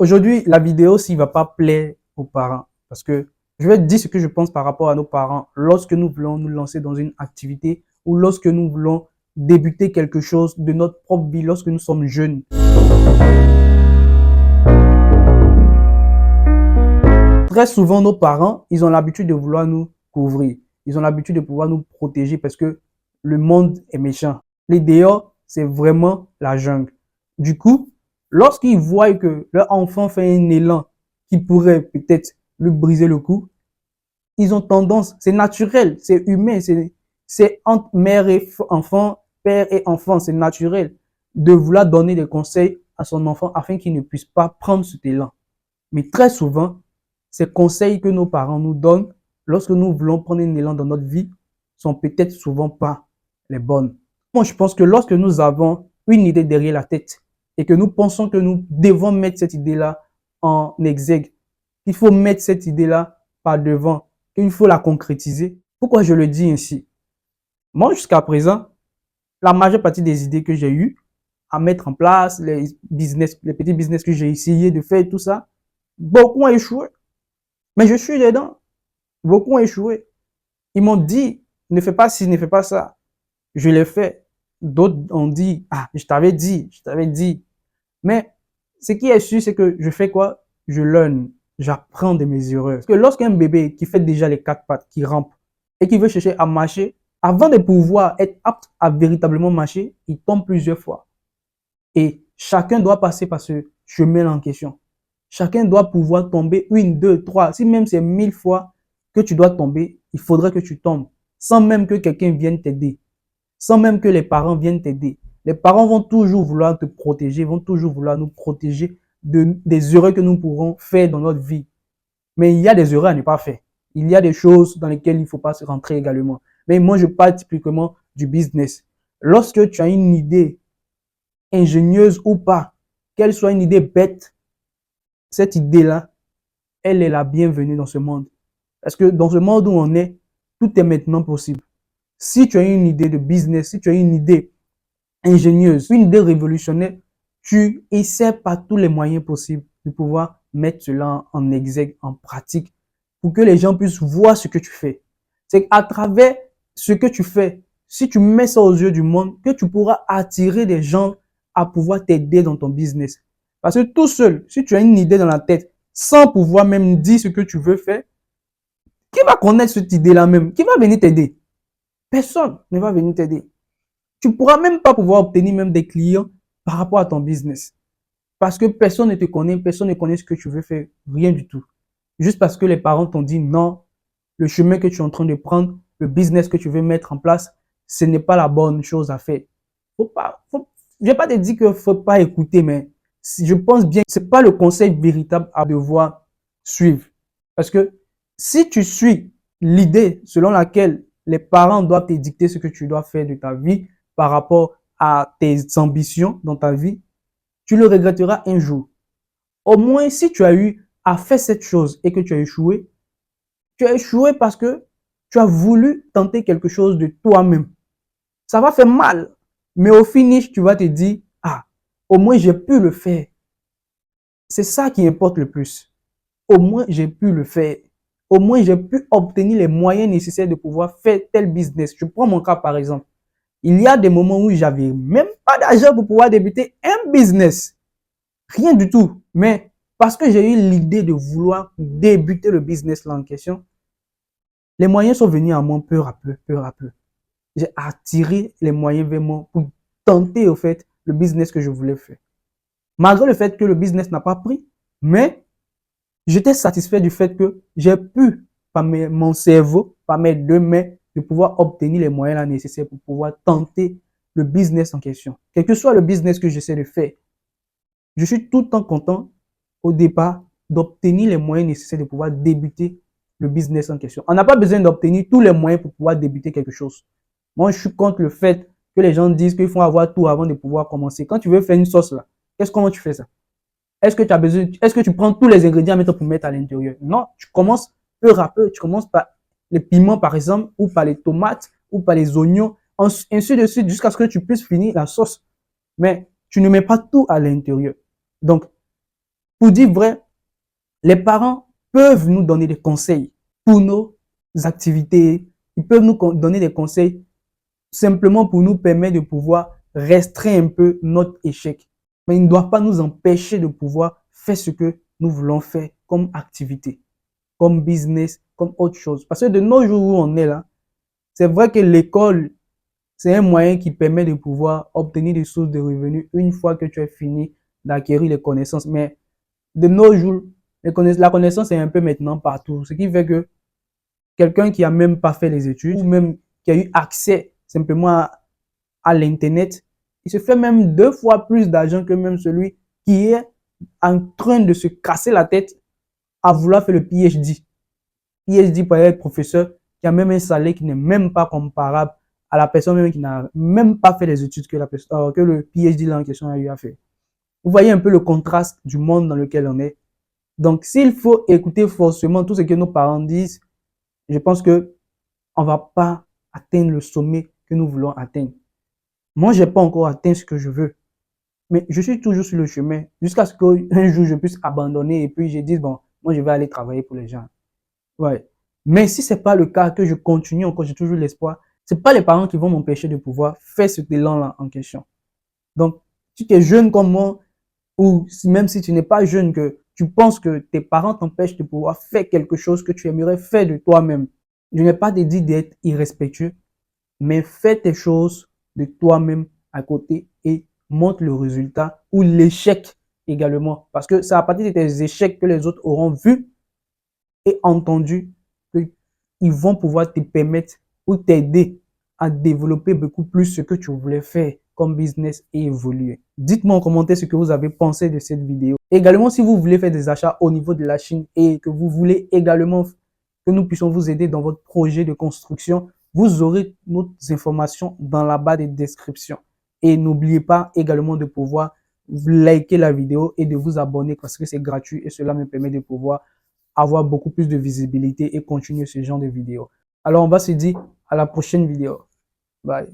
Aujourd'hui, la vidéo, s'il va pas plaire aux parents, parce que je vais te dire ce que je pense par rapport à nos parents lorsque nous voulons nous lancer dans une activité ou lorsque nous voulons débuter quelque chose de notre propre vie, lorsque nous sommes jeunes. Très souvent, nos parents, ils ont l'habitude de vouloir nous couvrir. Ils ont l'habitude de pouvoir nous protéger parce que le monde est méchant. Les dehors, c'est vraiment la jungle. Du coup, lorsqu'ils voient que leur enfant fait un élan qui pourrait peut-être lui briser le cou, ils ont tendance, c'est naturel, c'est humain, c'est entre mère et enfant, père et enfant, c'est naturel de vouloir donner des conseils à son enfant afin qu'il ne puisse pas prendre cet élan. Mais très souvent, ces conseils que nos parents nous donnent lorsque nous voulons prendre un élan dans notre vie sont peut-être souvent pas les bonnes. Moi, je pense que lorsque nous avons une idée derrière la tête et que nous pensons que nous devons mettre cette idée-là en exergue, il faut mettre cette idée-là par devant, qu'il faut la concrétiser. Pourquoi je le dis ainsi? Moi, jusqu'à présent, la majeure partie des idées que j'ai eues à mettre en place, les petits business que j'ai essayé de faire, tout ça, beaucoup ont échoué. Mais je suis dedans. Beaucoup ont échoué. Ils m'ont dit, ne fais pas ci, ne fais pas ça. Je l'ai fait. D'autres ont dit, ah, je t'avais dit, je t'avais dit. Mais ce qui est sûr, c'est que je fais quoi? Je learn. J'apprends de mes erreurs. Parce que lorsqu'un bébé qui fait déjà les 4 pattes, qui rampe, et qui veut chercher à marcher, avant de pouvoir être apte à véritablement marcher, il tombe plusieurs fois. Et chacun doit passer par ce chemin en question. Chacun doit pouvoir tomber 1, 2, 3. Si même c'est 1000 fois que tu dois tomber, il faudrait que tu tombes sans même que quelqu'un vienne t'aider, sans même que les parents viennent t'aider. Les parents vont toujours vouloir te protéger, vont toujours vouloir nous protéger des erreurs que nous pourrons faire dans notre vie. Mais il y a des erreurs à ne pas faire. Il y a des choses dans lesquelles il ne faut pas se rentrer également. Mais moi, je parle typiquement du business. Lorsque tu as une idée ingénieuse ou pas, qu'elle soit une idée bête, cette idée-là, elle est la bienvenue dans ce monde. Parce que dans ce monde où on est, tout est maintenant possible. Si tu as une idée de business, si tu as une idée ingénieuse, une idée révolutionnaire, tu essaies par tous les moyens possibles de pouvoir mettre cela en exergue, en pratique, pour que les gens puissent voir ce que tu fais. C'est à travers ce que tu fais, si tu mets ça aux yeux du monde, que tu pourras attirer des gens à pouvoir t'aider dans ton business. Parce que tout seul, si tu as une idée dans la tête, sans pouvoir même dire ce que tu veux faire, qui va connaître cette idée-là même? Qui va venir t'aider? Personne ne va venir t'aider. Tu ne pourras même pas pouvoir obtenir même des clients par rapport à ton business. Parce que personne ne te connaît, personne ne connaît ce que tu veux faire, rien du tout. Juste parce que les parents t'ont dit non, le chemin que tu es en train de prendre, le business que tu veux mettre en place, ce n'est pas la bonne chose à faire. Je vais pas te dire qu'il ne faut pas écouter, mais je pense bien que ce n'est pas le conseil véritable à devoir suivre. Parce que si tu suis l'idée selon laquelle les parents doivent te dicter ce que tu dois faire de ta vie par rapport à tes ambitions dans ta vie, tu le regretteras un jour. Au moins, si tu as eu à faire cette chose et que tu as échoué parce que tu as voulu tenter quelque chose de toi-même. Ça va faire mal, mais au finish, tu vas te dire, ah, au moins j'ai pu le faire. C'est ça qui importe le plus. Au moins j'ai pu le faire. Au moins j'ai pu obtenir les moyens nécessaires de pouvoir faire tel business. Je prends mon cas par exemple. Il y a des moments où j'avais même pas d'argent pour pouvoir débuter un business. Rien du tout. Mais parce que j'ai eu l'idée de vouloir débuter le business là en question, les moyens sont venus à moi peu à peu, peu à peu. J'ai attiré les moyens vers moi pour tenter au fait le business que je voulais faire. Malgré le fait que le business n'a pas pris, mais j'étais satisfait du fait que j'ai pu, par mon cerveau, par mes 2 mains, de pouvoir obtenir les moyens nécessaires pour pouvoir tenter le business en question. Quel que soit le business que j'essaie de faire, je suis tout le temps content au départ d'obtenir les moyens nécessaires de pouvoir débuter le business en question. On n'a pas besoin d'obtenir tous les moyens pour pouvoir débuter quelque chose. Moi, je suis contre le fait que les gens disent qu'il faut avoir tout avant de pouvoir commencer. Quand tu veux faire une sauce là, comment tu fais ça? Est-ce que tu prends tous les ingrédients pour mettre à l'intérieur? Non, tu commences peu à peu. Tu commences par les piments par exemple, ou par les tomates, ou par les oignons, ainsi de suite, jusqu'à ce que tu puisses finir la sauce. Mais tu ne mets pas tout à l'intérieur. Donc, Pour dire vrai, les parents peuvent nous donner des conseils pour nos activités. Ils peuvent nous donner des conseils simplement pour nous permettre de pouvoir restreindre un peu notre échec. Mais ils ne doivent pas nous empêcher de pouvoir faire ce que nous voulons faire comme activité, comme business, comme autre chose. Parce que de nos jours où on est là, c'est vrai que l'école, c'est un moyen qui permet de pouvoir obtenir des sources de revenus une fois que tu as fini d'acquérir les connaissances. Mais de nos jours, la connaissance est un peu maintenant partout. Ce qui fait que quelqu'un qui a même pas fait les études ou même qui a eu accès simplement à l'Internet, il se fait même 2 fois plus d'argent que même celui qui est en train de se casser la tête à vouloir faire le PhD. PhD pour être professeur qui a même un salaire qui n'est même pas comparable à la personne même qui n'a même pas fait les études que le PhD là en question a eu à faire. Vous voyez un peu le contraste du monde dans lequel on est. Donc, s'il faut écouter forcément tout ce que nos parents disent, je pense que on va pas atteindre le sommet que nous voulons atteindre. Moi, j'ai pas encore atteint ce que je veux, mais je suis toujours sur le chemin jusqu'à ce qu'un jour je puisse abandonner et puis je dise bon, moi je vais aller travailler pour les gens. Ouais. Mais si c'est pas le cas, que je continue encore, j'ai toujours l'espoir, c'est pas les parents qui vont m'empêcher de pouvoir faire cet élan-là en question. Donc, si tu es jeune comme moi, ou même si tu n'es pas jeune, que tu penses que tes parents t'empêchent de pouvoir faire quelque chose que tu aimerais faire de toi-même, je n'ai pas dit d'être irrespectueux, mais fais tes choses de toi-même à côté et montre le résultat ou l'échec également. Parce que c'est à partir de tes échecs que les autres auront vu et entendu qu'ils vont pouvoir te permettre ou t'aider à développer beaucoup plus ce que tu voulais faire comme business et évoluer. Dites-moi en commentaire ce que vous avez pensé de cette vidéo. Également, si vous voulez faire des achats au niveau de la Chine et que vous voulez également que nous puissions vous aider dans votre projet de construction, vous aurez nos informations dans la barre de description. Et n'oubliez pas également de pouvoir liker la vidéo et de vous abonner parce que c'est gratuit et cela me permet de pouvoir avoir beaucoup plus de visibilité et continuer ce genre de vidéos. Alors, on va se dire à la prochaine vidéo. Bye.